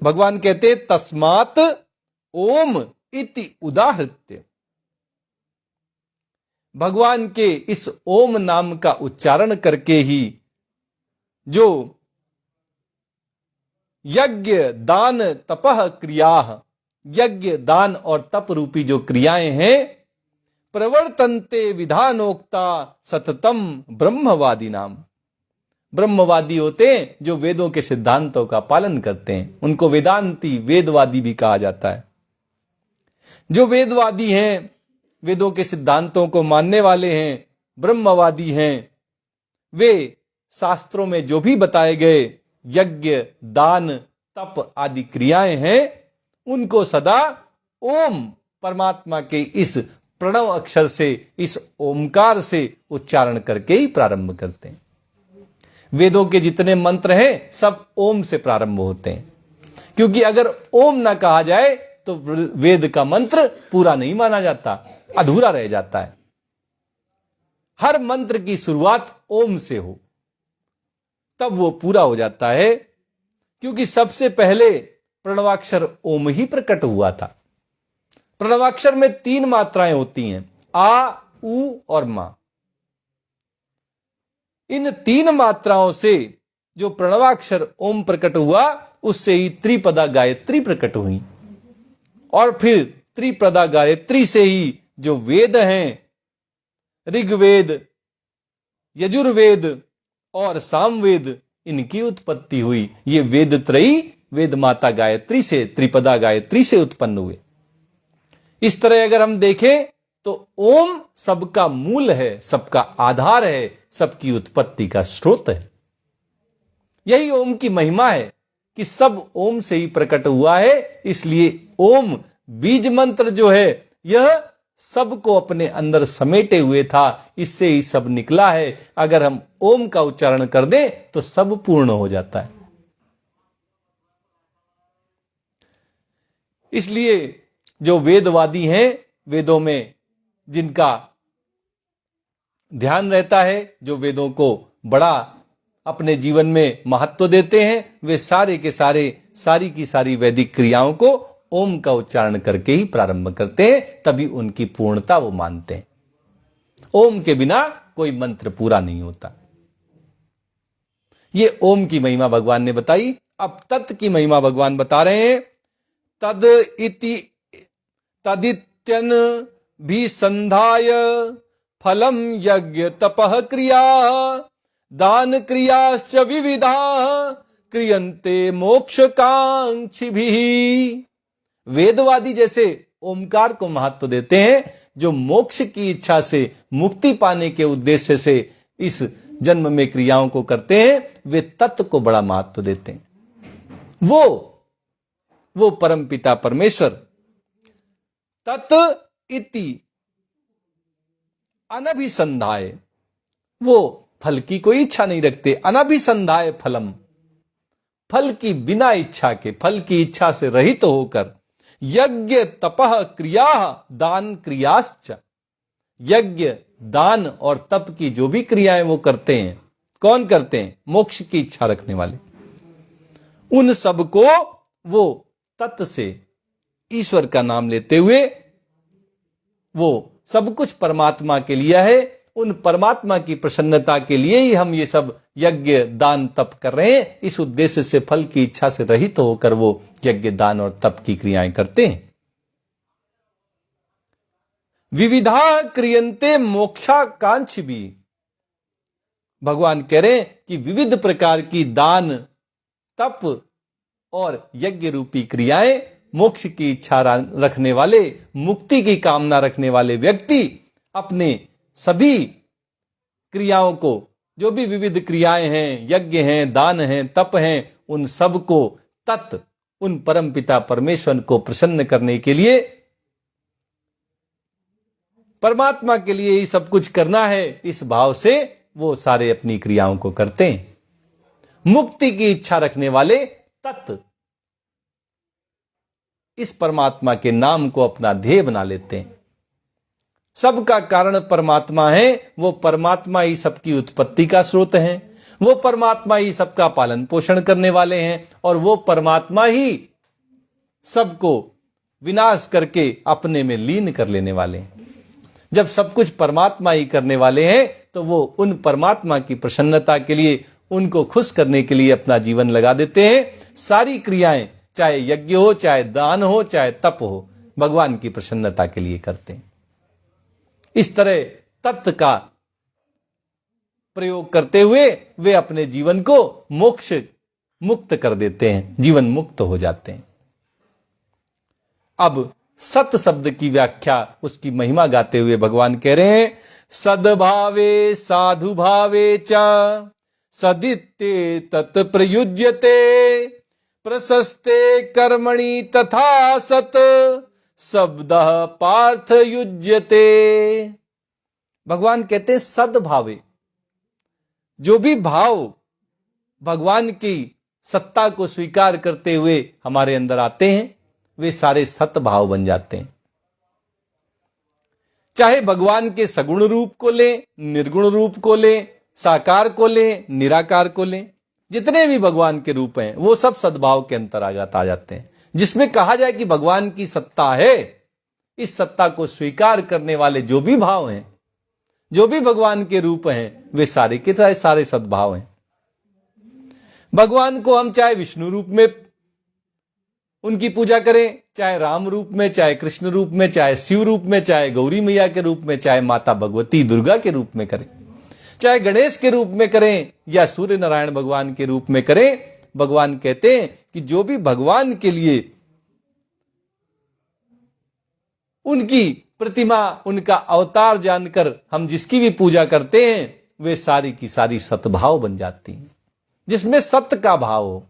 भगवान कहते हैं तस्मात् ओम इति उदाहृत्य, भगवान के इस ओम नाम का उच्चारण करके ही जो यज्ञ, दान, तपः क्रियाः, यज्ञ, दान और तप रूपी जो क्रियाएं हैं, प्रवर्तन्ते विधानोक्ता सततम ब्रह्मवादी नाम, ब्रह्मवादी होते हैं जो वेदों के सिद्धांतों का पालन करते हैं, उनको वेदांती, वेदवादी भी कहा जाता है। जो वेदवादी हैं, वेदों के सिद्धांतों को मानने वाले हैं, ब्रह्मवादी हैं, वे शास्त्रों में जो भी बताए गए यज्ञ, दान, तप आदि क्रियाएं हैं, उनको सदा ओम परमात्मा के इस प्रणव अक्षर से, इस ओमकार से उच्चारण करके ही प्रारंभ करते हैं। वेदों के जितने मंत्र हैं सब ओम से प्रारंभ होते हैं, क्योंकि अगर ओम ना कहा जाए तो वेद का मंत्र पूरा नहीं माना जाता, अधूरा रह जाता है। हर मंत्र की शुरुआत ओम से हो तब वो पूरा हो जाता है, क्योंकि सबसे पहले प्रणवाक्षर ओम ही प्रकट हुआ था। प्रणवाक्षर में 3 मात्राएं होती हैं, आ, उ और मा। इन 3 मात्राओं से जो प्रणवाक्षर ओम प्रकट हुआ, उससे ही त्रिपदा गायत्री प्रकट हुई, और फिर त्रिपदा गायत्री से ही जो वेद हैं, ऋग्वेद, यजुर्वेद और सामवेद, इनकी उत्पत्ति हुई। ये वेद त्रयी वेद माता गायत्री से, त्रिपदा गायत्री से उत्पन्न हुए। इस तरह अगर हम देखें तो ओम सबका मूल है, सबका आधार है, सबकी उत्पत्ति का स्रोत है। यही ओम की महिमा है कि सब ओम से ही प्रकट हुआ है। इसलिए ओम बीज मंत्र जो है, यह सबको अपने अंदर समेटे हुए था, इससे ही सब निकला है। अगर हम ओम का उच्चारण कर दें तो सब पूर्ण हो जाता है। इसलिए जो वेदवादी हैं, वेदों में जिनका ध्यान रहता है, जो वेदों को बड़ा अपने जीवन में महत्व देते हैं, वे सारे के सारे, सारी की सारी वैदिक क्रियाओं को ओम का उच्चारण करके ही प्रारंभ करते हैं, तभी उनकी पूर्णता वो मानते हैं। ओम के बिना कोई मंत्र पूरा नहीं होता। ये ओम की महिमा भगवान ने बताई। अब तत् की महिमा भगवान बता रहे हैं। तद इति तदित्यन भी संधाय फलम यज्ञ तपः क्रिया दान क्रियाश्च विविधा क्रियन्ते मोक्षकांक्षिभिः। वेदवादी जैसे ओमकार को महत्व देते हैं, जो मोक्ष की इच्छा से, मुक्ति पाने के उद्देश्य से इस जन्म में क्रियाओं को करते हैं, वे तत्व को बड़ा महत्व देते हैं। वो परमपिता परमेश्वर तत् इति अनभिसंधाय, वो फल की कोई इच्छा नहीं रखते। अनभिसंधाय फलम, फल की बिना इच्छा के, फल की इच्छा से रहित होकर, यज्ञ तपः क्रिया दान क्रियाश्च, यज्ञ, दान और तप की जो भी क्रियाएं वो करते हैं, कौन करते हैं? मोक्ष की इच्छा रखने वाले। उन सबको वो तत् से, ईश्वर का नाम लेते हुए, वो सब कुछ परमात्मा के लिए है। उन परमात्मा की प्रसन्नता के लिए ही हम ये सब यज्ञ दान तप कर रहे हैं। इस उद्देश्य से फल की इच्छा से रहित होकर वो यज्ञ दान और तप की क्रियाएं करते हैं। विविधा क्रियन्ते मोक्षाकांक्षी भी, भगवान कह रहे हैं कि विविध प्रकार की दान, तप और यज्ञ रूपी क्रियाएं, मोक्ष की इच्छा रखने वाले, मुक्ति की कामना रखने वाले व्यक्ति अपने सभी क्रियाओं को, जो भी विविध क्रियाएं हैं, यज्ञ हैं, दान हैं, तप हैं, उन सब को तत्, उन परमपिता परमेश्वर को प्रसन्न करने के लिए, परमात्मा के लिए ही सब कुछ करना है, इस भाव से वो सारे अपनी क्रियाओं को करते हैं। मुक्ति की इच्छा रखने वाले तत् इस परमात्मा के नाम को अपना ध्येय बना लेते हैं। सबका कारण परमात्मा है, वो परमात्मा ही सबकी उत्पत्ति का स्रोत है, वो परमात्मा ही सबका पालन पोषण करने वाले हैं, और वो परमात्मा ही सबको विनाश करके अपने में लीन कर लेने वाले हैं। जब सब कुछ परमात्मा ही करने वाले हैं, तो वो उन परमात्मा की प्रसन्नता के लिए, उनको खुश करने के लिए अपना जीवन लगा देते हैं। सारी क्रियाएं, चाहे यज्ञ हो, चाहे दान हो, चाहे तप हो, भगवान की प्रसन्नता के लिए करते हैं। इस तरह तत्व का प्रयोग करते हुए वे अपने जीवन को मोक्ष मुक्त कर देते हैं, जीवन मुक्त हो जाते हैं। अब सत शब्द की व्याख्या, उसकी महिमा गाते हुए भगवान कह रहे हैं, सद्भावे साधु भावे च सदित्ते तत् प्रयुज्यते प्रशस्ते कर्मणि तथा सत शब्दः पार्थ युज्यते। भगवान कहते हैं सद्भावे, जो भी भाव भगवान की सत्ता को स्वीकार करते हुए हमारे अंदर आते हैं, वे सारे सत भाव बन जाते हैं। चाहे भगवान के सगुण रूप को लें, निर्गुण रूप को लें, साकार को लें, निराकार को लें, जितने भी भगवान के रूप हैं वो सब सद्भाव के अंतर्गत आ जाते हैं। जिसमें कहा जाए कि भगवान की सत्ता है, इस सत्ता को स्वीकार करने वाले जो भी भाव हैं, जो भी भगवान के रूप हैं, वे सारे के सारे सद्भाव हैं। भगवान को हम चाहे विष्णु रूप में उनकी पूजा करें, चाहे राम रूप में, चाहे कृष्ण रूप में, चाहे शिव रूप में, चाहे गौरी मैया के रूप में, चाहे माता भगवती दुर्गा के रूप में करें, चाहे गणेश के रूप में करें या सूर्य नारायण भगवान के रूप में करें, भगवान कहते हैं कि जो भी भगवान के लिए उनकी प्रतिमा, उनका अवतार जानकर हम जिसकी भी पूजा करते हैं, वे सारी की सारी सद्भाव बन जाती हैं। जिसमें सत्य का भाव हो,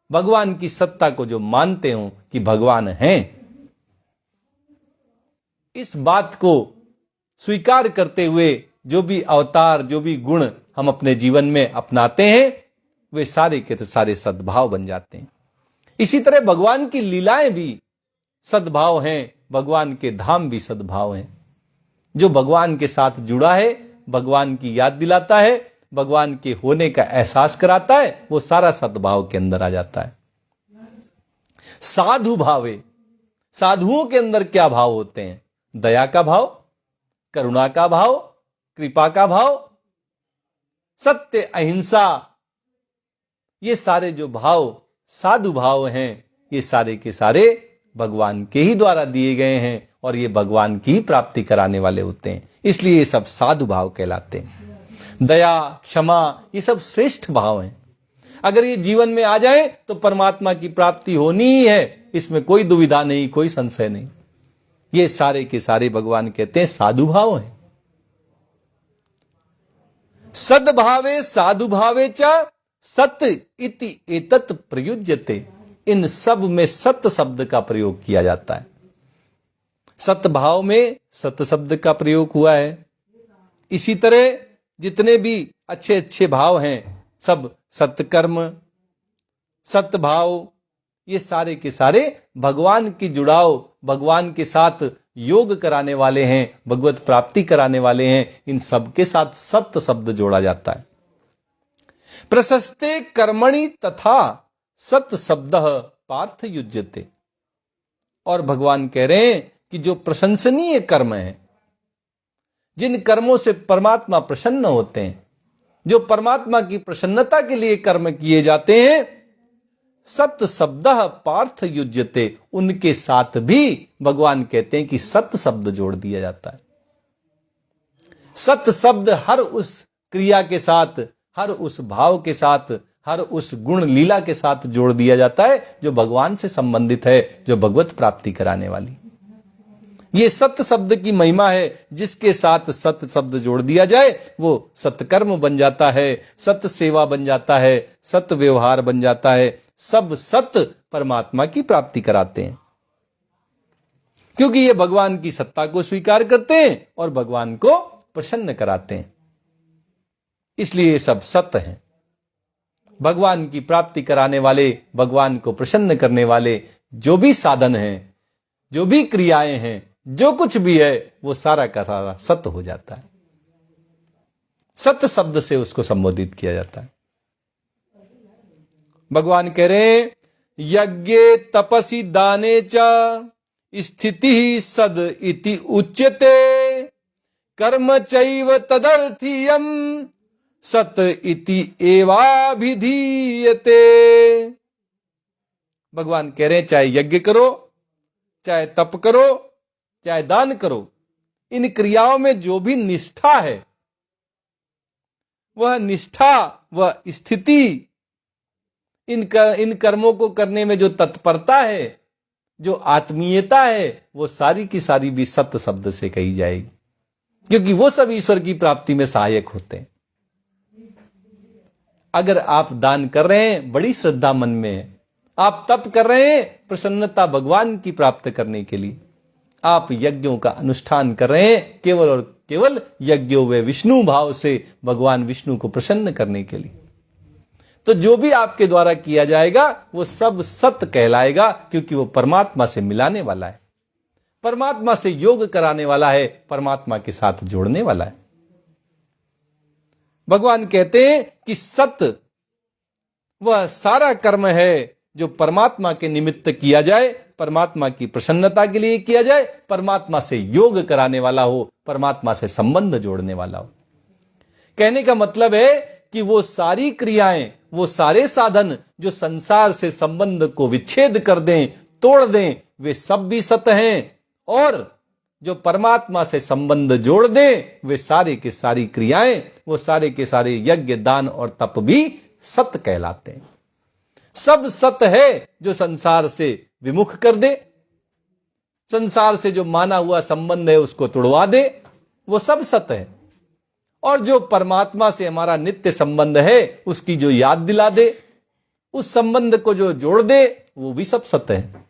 भगवान की सत्ता को जो मानते हो कि भगवान हैं, इस बात को स्वीकार करते हुए जो भी अवतार, जो भी गुण हम अपने जीवन में अपनाते हैं, वे सारे के सारे सद्भाव बन जाते हैं। इसी तरह भगवान की लीलाएं भी सद्भाव हैं, भगवान के धाम भी सद्भाव हैं। जो भगवान के साथ जुड़ा है, भगवान की याद दिलाता है, भगवान के होने का एहसास कराता है, वो सारा सद्भाव के अंदर आ जाता है। साधु भावे, साधुओं के अंदर क्या भाव होते हैं? दया का भाव, करुणा का भाव, कृपा का भाव, सत्य, अहिंसा, ये सारे जो भाव साधु भाव हैं, ये सारे के सारे भगवान के ही द्वारा दिए गए हैं और ये भगवान की प्राप्ति कराने वाले होते हैं। इसलिए ये सब साधु भाव कहलाते हैं। दया, क्षमा, ये सब श्रेष्ठ भाव हैं। अगर ये जीवन में आ जाए तो परमात्मा की प्राप्ति होनी ही है, इसमें कोई दुविधा नहीं, कोई संशय नहीं। ये सारे के सारे भगवान कहते हैं साधु भाव हैं। सद्भावे साधु भावे च सत इति एतत् प्रयुज्यते। इन सब में सत शब्द का प्रयोग किया जाता है। सतभाव में सत शब्द का प्रयोग हुआ है। इसी तरह जितने भी अच्छे अच्छे भाव हैं, सब सत्कर्म, सतभाव, ये सारे के सारे भगवान की जुड़ाव, भगवान के साथ योग कराने वाले हैं, भगवत प्राप्ति कराने वाले हैं। इन सब के साथ सत्य शब्द जोड़ा जाता है। प्रशस्ते कर्मणि तथा सत शब्द पार्थ युज्यते। और भगवान कह रहे हैं कि जो प्रशंसनीय कर्म है, जिन कर्मों से परमात्मा प्रसन्न होते हैं, जो परमात्मा की प्रसन्नता के लिए कर्म किए जाते हैं, सत शब्द पार्थ युज्यते, उनके साथ भी भगवान कहते हैं कि सत शब्द जोड़ दिया जाता है। सत शब्द हर उस क्रिया के साथ, हर उस भाव के साथ, हर उस गुण लीला के साथ जोड़ दिया जाता है जो भगवान से संबंधित है, जो भगवत प्राप्ति कराने वाली। ये सत्य शब्द की महिमा है। जिसके साथ सत्य शब्द जोड़ दिया जाए वो सत्कर्म बन जाता है, सत्य सेवा बन जाता है, सत्य व्यवहार बन जाता है। सब सत्य परमात्मा की प्राप्ति कराते हैं, क्योंकि ये भगवान की सत्ता को स्वीकार करते हैं और भगवान को प्रसन्न कराते हैं। इसलिए ये सब सत्य हैं। भगवान की प्राप्ति कराने वाले, भगवान को प्रसन्न करने वाले जो भी साधन हैं, जो भी क्रियाएं हैं, जो कुछ भी है, वो सारा का सारा सत्य हो जाता है। सत्य शब्द से उसको संबोधित किया जाता है। भगवान कह रहे हैं, यज्ञे तपसि दाने च स्थिति सद इति उच्यते, कर्म चैव तदर्थीयम सत इति एवाभिधीयते। भगवान कह रहे हैं, चाहे यज्ञ करो, चाहे तप करो, चाहे दान करो, इन क्रियाओं में जो भी निष्ठा है, वह निष्ठा, वह स्थिति, इन कर्मों को करने में जो तत्परता है, जो आत्मीयता है, वो सारी की सारी भी सत्य शब्द से कही जाएगी, क्योंकि वो सब ईश्वर की प्राप्ति में सहायक होते हैं। अगर आप दान कर रहे हैं, बड़ी श्रद्धा मन में है, आप तप कर रहे हैं प्रसन्नता भगवान की प्राप्त करने के लिए, आप यज्ञों का अनुष्ठान कर रहे हैं केवल और केवल यज्ञों व विष्णु भाव से, भगवान विष्णु को प्रसन्न करने के लिए, तो जो भी आपके द्वारा किया जाएगा वो सब सत्य कहलाएगा, क्योंकि वो परमात्मा से मिलाने वाला है, परमात्मा से योग कराने वाला है, परमात्मा के साथ जोड़ने वाला है। भगवान कहते हैं कि सत्य वह सारा कर्म है जो परमात्मा के निमित्त किया जाए, परमात्मा की प्रसन्नता के लिए किया जाए, परमात्मा से योग कराने वाला हो, परमात्मा से संबंध जोड़ने वाला हो। कहने का मतलब है कि वो सारी क्रियाएं, वो सारे साधन जो संसार से संबंध को विच्छेद कर दें, तोड़ दें, वे सब भी सत्य हैं, और जो परमात्मा से संबंध जोड़ दें, वे सारे के सारी क्रियाएं, वो सारे के सारे यज्ञ, दान और तप भी सत्य कहलाते हैं। सब सत्य है जो संसार से विमुख कर दे, संसार से जो माना हुआ संबंध है उसको तोड़वा दे, वो सब सत्य है। और जो परमात्मा से हमारा नित्य संबंध है उसकी जो याद दिला दे, उस संबंध को जो जोड़ दे, वो भी सब सत्य है।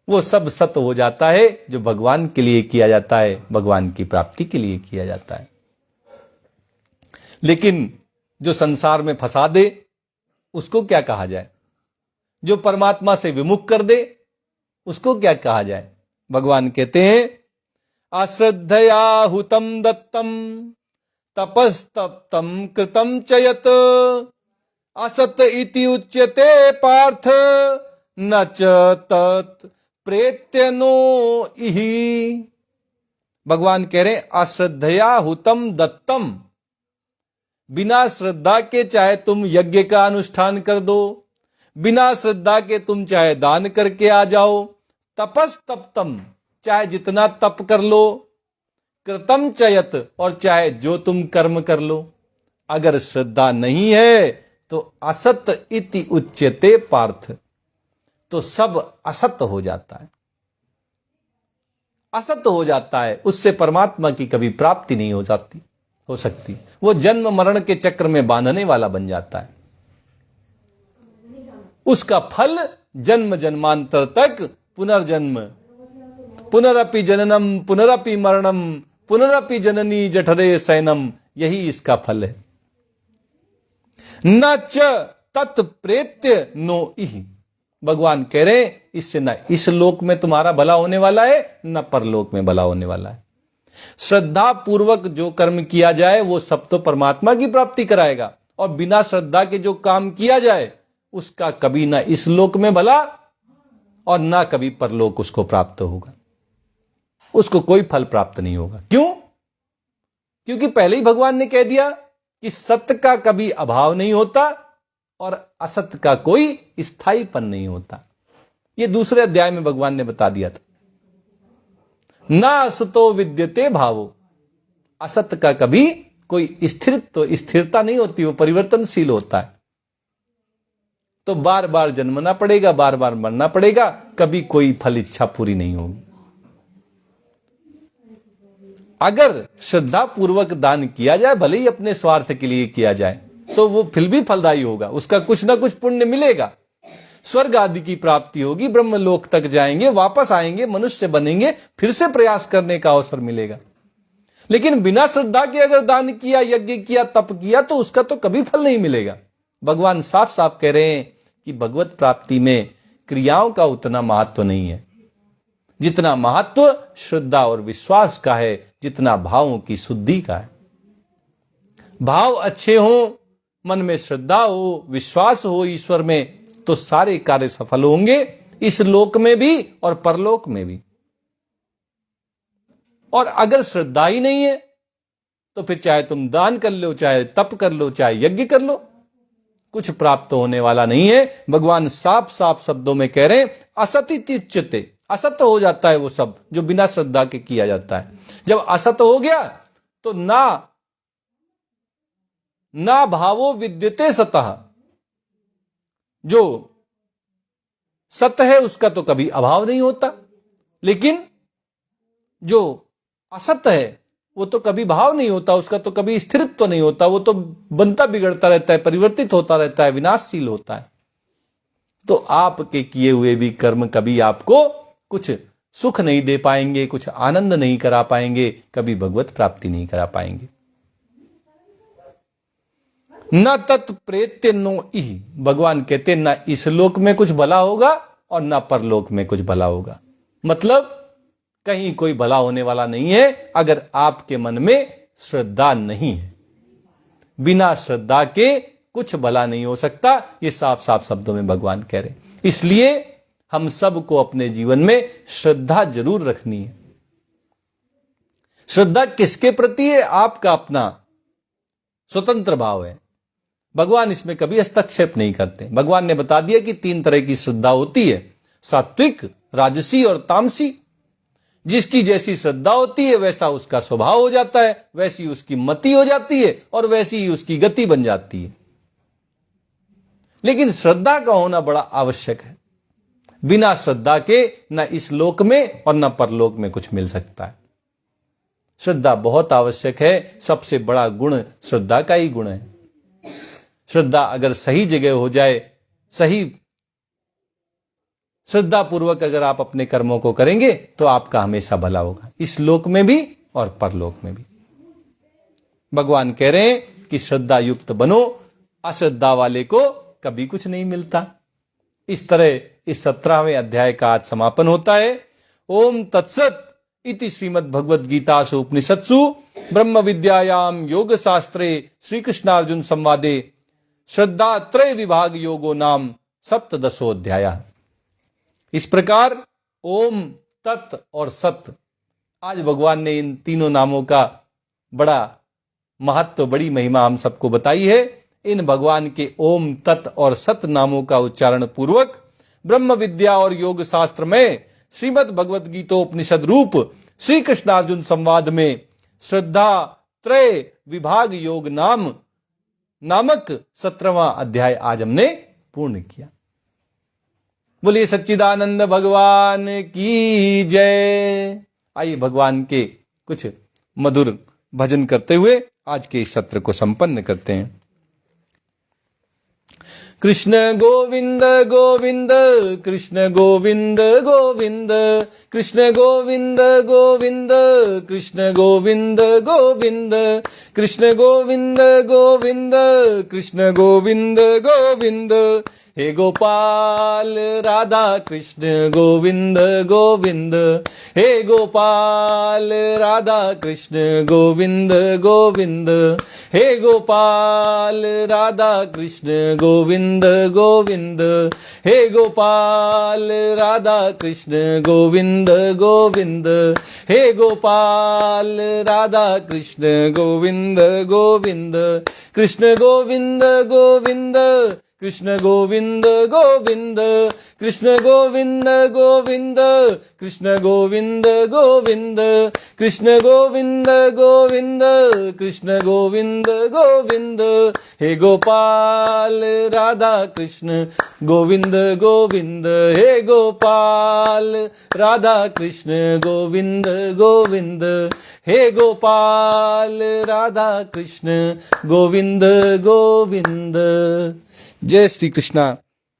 वो सब सत्य हो जाता है जो भगवान के लिए किया जाता है, भगवान की प्राप्ति के लिए किया जाता है। लेकिन जो संसार में फंसा दे उसको क्या कहा जाए? जो परमात्मा से विमुख कर दे उसको क्या कहा जाए? भगवान कहते हैं, अश्रद्धया हुतम दत्तम तपस्तप्तम कृतम च यत् असत इति उच्यते पार्थ न च तत् प्रेत्यनो इहि। भगवान कह रहे हैं, अश्रद्धया हुतम दत्तम, बिना श्रद्धा के चाहे तुम यज्ञ का अनुष्ठान कर दो, बिना श्रद्धा के तुम चाहे दान करके आ जाओ, तपस्तप्तम, चाहे जितना तप कर लो, कृतम चयत, और चाहे जो तुम कर्म कर लो, अगर श्रद्धा नहीं है तो असत इति उच्यते पार्थ, तो सब असत हो जाता है, असत हो जाता है। उससे परमात्मा की कभी प्राप्ति नहीं हो सकती। वो जन्म मरण के चक्र में बांधने वाला बन जाता है। उसका फल जन्म जन्मांतर तक पुनर्जन्म, पुनरपि जननम पुनरपि मरणम पुनरपि जननी जठरे शयनम, यही इसका फल है। न च तत्प्रेत्य नो इहि, भगवान कह रहे इससे न इस लोक में तुम्हारा भला होने वाला है, न परलोक में भला होने वाला है। श्रद्धा पूर्वक जो कर्म किया जाए वो सब तो परमात्मा की प्राप्ति कराएगा, और बिना श्रद्धा के जो काम किया जाए उसका कभी ना इस लोक में भला और ना कभी परलोक उसको प्राप्त होगा, उसको कोई फल प्राप्त नहीं होगा। क्यों? क्योंकि पहले ही भगवान ने कह दिया कि सत्य का कभी अभाव नहीं होता और असत्य का कोई स्थायीपन नहीं होता। यह दूसरे अध्याय में भगवान ने बता दिया था, ना असतो विद्यते भावो, असत्य का कभी कोई स्थिरता नहीं होती, वो परिवर्तनशील होता है। तो बार बार जन्मना पड़ेगा, बार बार मरना पड़ेगा, कभी कोई फल इच्छा पूरी नहीं होगी। अगर श्रद्धा पूर्वक दान किया जाए, भले ही अपने स्वार्थ के लिए किया जाए, तो वो फिर भी फलदायी होगा, उसका कुछ ना कुछ पुण्य मिलेगा, स्वर्ग आदि की प्राप्ति होगी, ब्रह्मलोक तक जाएंगे, वापस आएंगे, मनुष्य बनेंगे, फिर से प्रयास करने का अवसर मिलेगा। लेकिन बिना श्रद्धा के अगर दान किया, यज्ञ किया, तप किया, तो उसका तो कभी फल नहीं मिलेगा। भगवान साफ साफ कह रहे हैं कि भगवत प्राप्ति में क्रियाओं का उतना महत्व नहीं है जितना महत्व श्रद्धा और विश्वास का है, जितना भावों की शुद्धि का है। भाव अच्छे हो, मन में श्रद्धा हो, विश्वास हो ईश्वर में, तो सारे कार्य सफल होंगे, इस लोक में भी और परलोक में भी। और अगर श्रद्धा ही नहीं है तो फिर चाहे तुम दान कर लो, चाहे तप कर लो, चाहे यज्ञ कर लो, कुछ प्राप्त होने वाला नहीं है। भगवान साफ साफ शब्दों में कह रहे हैं, असत उच्यते, असत्य हो जाता है वो सब जो बिना श्रद्धा के किया जाता है। जब असत्य हो गया तो ना भावो विद्यते सतः, जो सत्य है उसका तो कभी अभाव नहीं होता, लेकिन जो असत्य है वो तो कभी भाव नहीं होता, उसका तो कभी स्थिरत्व नहीं होता, वो तो बनता बिगड़ता रहता है, परिवर्तित होता रहता है, विनाशशील होता है। तो आपके किए हुए भी कर्म कभी आपको कुछ सुख नहीं दे पाएंगे, कुछ आनंद नहीं करा पाएंगे, कभी भगवत प्राप्ति नहीं करा पाएंगे। न तत् प्रेत्य नो इह, भगवान कहते ना इस लोक में कुछ भला होगा और ना परलोक में कुछ भला होगा। मतलब कहीं कोई भला होने वाला नहीं है अगर आपके मन में श्रद्धा नहीं है। बिना श्रद्धा के कुछ भला नहीं हो सकता, ये साफ साफ शब्दों में भगवान कह रहे। इसलिए हम सबको अपने जीवन में श्रद्धा जरूर रखनी है। श्रद्धा किसके प्रति है? आपका अपना स्वतंत्र भाव है। भगवान इसमें कभी हस्तक्षेप नहीं करते। भगवान ने बता दिया कि 3 तरह की श्रद्धा होती है, सात्विक, राजसी और तामसी। जिसकी जैसी श्रद्धा होती है वैसा उसका स्वभाव हो जाता है, वैसी उसकी मति हो जाती है और वैसी ही उसकी गति बन जाती है। लेकिन श्रद्धा का होना बड़ा आवश्यक है। बिना श्रद्धा के न इस लोक में और न परलोक में कुछ मिल सकता है। श्रद्धा बहुत आवश्यक है। सबसे बड़ा गुण श्रद्धा का ही गुण है। श्रद्धा अगर सही जगह हो जाए, सही श्रद्धा पूर्वक अगर आप अपने कर्मों को करेंगे तो आपका हमेशा भला होगा, इस लोक में भी और परलोक में भी। भगवान कह रहे हैं कि श्रद्धा युक्त बनो, अश्रद्धा वाले को कभी कुछ नहीं मिलता। इस तरह इस 17वें अध्याय का आज समापन होता है। ओम तत्सत इति श्रीमद् भगवद गीतासु उपनिषत्सु ब्रह्म विद्यायाम योग शास्त्रे श्री कृष्णार्जुन संवादे श्रद्धा त्रय विभाग योगो नाम सप्तदशोऽध्यायः। इस प्रकार ओम, तत् और सत, आज भगवान ने इन तीनों नामों का बड़ा महत्व, बड़ी महिमा हम सबको बताई है। इन भगवान के ओम, तत् और सत नामों का उच्चारण पूर्वक ब्रह्म विद्या और योग शास्त्र में श्रीमद् भगवद गीतोपनिषद रूप श्री कृष्णार्जुन संवाद में श्रद्धा त्रय विभाग योग नामक 17वां अध्याय आज हमने पूर्ण किया। बोलिए सच्चिदानंद भगवान की जय। आइए भगवान के कुछ मधुर भजन करते हुए आज के इस सत्र को संपन्न करते हैं। कृष्ण गोविंद गोविंद कृष्ण गोविंद गोविंद कृष्ण गोविंद गोविंद कृष्ण गोविंद गोविंद कृष्ण गोविंद गोविंद कृष्ण गोविंद गोविंद। हे गोपाल राधा कृष्ण गोविंद गोविंद, हे गोपाल राधा कृष्ण गोविंद गोविंद, हे गोपाल राधा कृष्ण गोविंद गोविंद, हे गोपाल राधा कृष्ण गोविंद गोविंद, हे गोपाल राधा कृष्ण गोविंद गोविंद। कृष्ण गोविंद गोविंद कृष्ण गोविंद गोविंद कृष्ण गोविंद गोविंद कृष्ण गोविंद गोविंद कृष्ण गोविंद गोविंद कृष्ण गोविंद गोविंद। हे गोपाल राधा कृष्ण गोविंद गोविंद, हे गोपाल राधा कृष्ण गोविंद गोविंद, हे गोपाल राधा कृष्ण गोविंद गोविंद। जय श्री कृष्णा,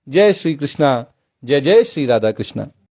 जय श्री कृष्णा, जय जय श्री राधा कृष्णा।